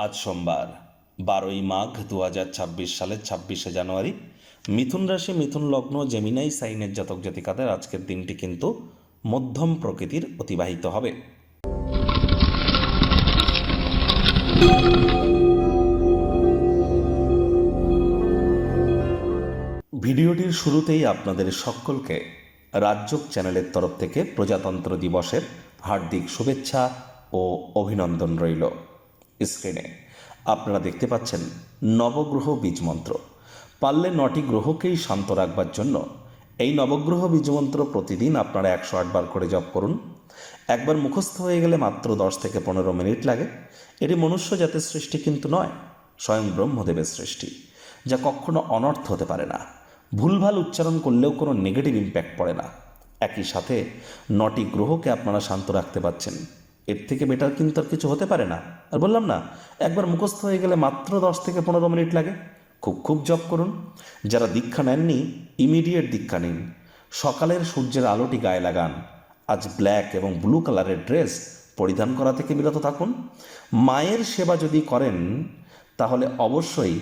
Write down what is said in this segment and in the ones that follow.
আজ সোমবার 12ই মাঘ 2026 সালের 26শে জানুয়ারি। মিথুন রাশি, মিথুন লগ্ন, জেমিনাই সাইনের জাতক জাতিকাদের আজকের দিনটি কিন্তু মধ্যম প্রকৃতির অতিবাহিত হবে। ভিডিওটির শুরুতেই আপনাদের সকলকে রাজযোগ চ্যানেলের তরফ থেকে প্রজাতন্ত্র দিবসের হার্দিক শুভেচ্ছা ও অভিনন্দন রইল। স্ক্রিনে আপনারা দেখতে পাচ্ছেন নবগ্রহ বীজমন্ত্র। পারলে 9টি গ্রহকেই শান্ত রাখবার জন্য এই নবগ্রহ বীজমন্ত্র প্রতিদিন আপনারা 108 বার করে জপ করুন। একবার মুখস্থ হয়ে গেলে মাত্র 10 থেকে 15 মিনিট লাগে। এটি মনুষ্য জাতির সৃষ্টি কিন্তু নয়, স্বয়ং ব্রহ্মদেবের সৃষ্টি, যা কখনো অনর্থ হতে পারে না। ভুলভাল উচ্চারণ করলেও কোনো নেগেটিভ ইম্প্যাক্ট পড়ে না। একই সাথে 9টি গ্রহকে আপনারা শান্ত রাখতে পারছেন, এর থেকে বেটার কিন্তু আর কিছু হতে পারে না। আর বললাম না, একবার মুখস্থ হয়ে গেলে মাত্র 10 থেকে 15 মিনিট লাগে। খুব জপ করুন। যারা দীক্ষা নেননি, ইমিডিয়েট দীক্ষা নিন। সকালের সূর্যের আলোটি গায়ে লাগান। আজ ব্ল্যাক এবং ব্লু কালারের ড্রেস পরিধান করা থেকে বিরত থাকুন। মায়ের সেবা যদি করেন তাহলে অবশ্যই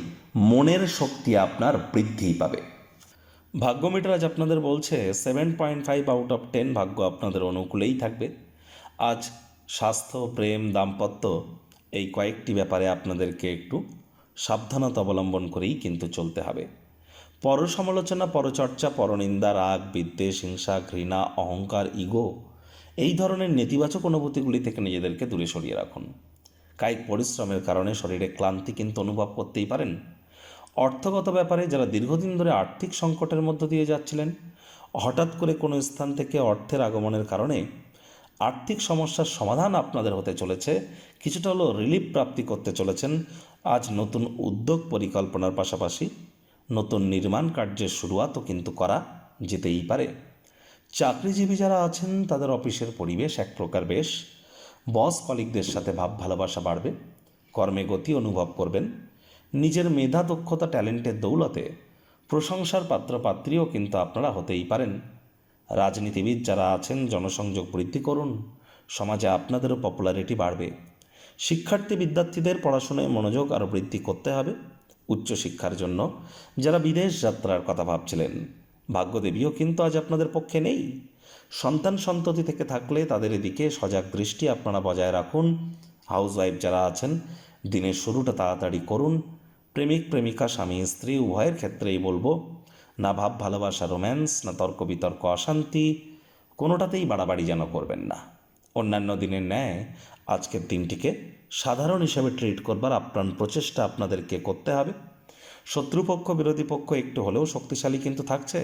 মনের শক্তি আপনার বৃদ্ধি পাবে। ভাগ্য মিটার আজ আপনাদের বলছে 7.5 আউট অফ 10 ভাগ্য আপনাদের অনুকূলেই থাকবে। আজ স্বাস্থ্য, প্রেম, দাম্পত্য এই কয়েকটি ব্যাপারে আপনাদেরকে একটু সাবধানতা অবলম্বন করেই কিন্তু চলতে হবে। পরসমালোচনা, পরচর্চা, পরনিন্দা, রাগ, বিদ্বেষ, হিংসা, ঘৃণা, অহংকার, ইগো এই ধরনের নেতিবাচক অনুভূতিগুলি থেকে নিজেদেরকে দূরে সরিয়ে রাখুন। কায়িক পরিশ্রমের কারণে শরীরে ক্লান্তি কিন্তু অনুভব করতেই পারেন। অর্থগত ব্যাপারে যারা দীর্ঘদিন ধরে আর্থিক সংকটের মধ্য দিয়ে যাচ্ছিলেন, হঠাৎ করে কোনো স্থান থেকে অর্থের আগমনের কারণে আর্থিক সমস্যার সমাধান আপনাদের হতে চলেছে। কিছুটা হলেও রিলিফ প্রাপ্তি করতে চলেছেন। আজ নতুন উদ্যোগ পরিকল্পনার পাশাপাশি নতুন নির্মাণ কার্যের শুরুয়াতও কিন্তু করা যেতেই পারে। চাকরিজীবী যারা আছেন তাদের অফিসের পরিবেশ এক প্রকার বেশ। বস কলিগদের সাথে ভাব ভালোবাসা বাড়বে। কর্মে গতি অনুভব করবেন। নিজের মেধা, দক্ষতা, ট্যালেন্টের দৌলতে প্রশংসার পাত্রপাত্রীও কিন্তু আপনারা হতেই পারেন। রাজনীতিবিদ যারা আছেন জনসংযোগ বৃদ্ধি করুন, সমাজে আপনাদেরও পপুলারিটি বাড়বে। শিক্ষার্থী বিদ্যার্থীদের পড়াশোনায় মনোযোগ আরও বৃদ্ধি করতে হবে। উচ্চশিক্ষার জন্য যারা বিদেশ যাত্রার কথা ভাবছিলেন, ভাগ্যদেবীও কিন্তু আজ আপনাদের পক্ষে নেই। সন্তান সন্ততি থেকে থাকলে তাদের এদিকে সজাগ দৃষ্টি আপনারা বজায় রাখুন। হাউসওয়াইফ যারা আছেন দিনের শুরুটা তাড়াতাড়ি করুন। প্রেমিক প্রেমিকা, স্বামী স্ত্রী উভয়ের ক্ষেত্রেই বলবো, না ভাব ভালোবাসা রোম্যান্স, না তর্ক বিতর্ক অশান্তি, কোনোটাতেই বাড়াবাড়ি যেন করবেন না। অন্যান্য দিনের ন্যায় আজকের দিনটিকে সাধারণ হিসেবে ট্রিট করবার আপ্রাণ প্রচেষ্টা আপনাদেরকে করতে হবে। শত্রুপক্ষ, বিরোধী পক্ষ একটু হলেও শক্তিশালী কিন্তু থাকছে।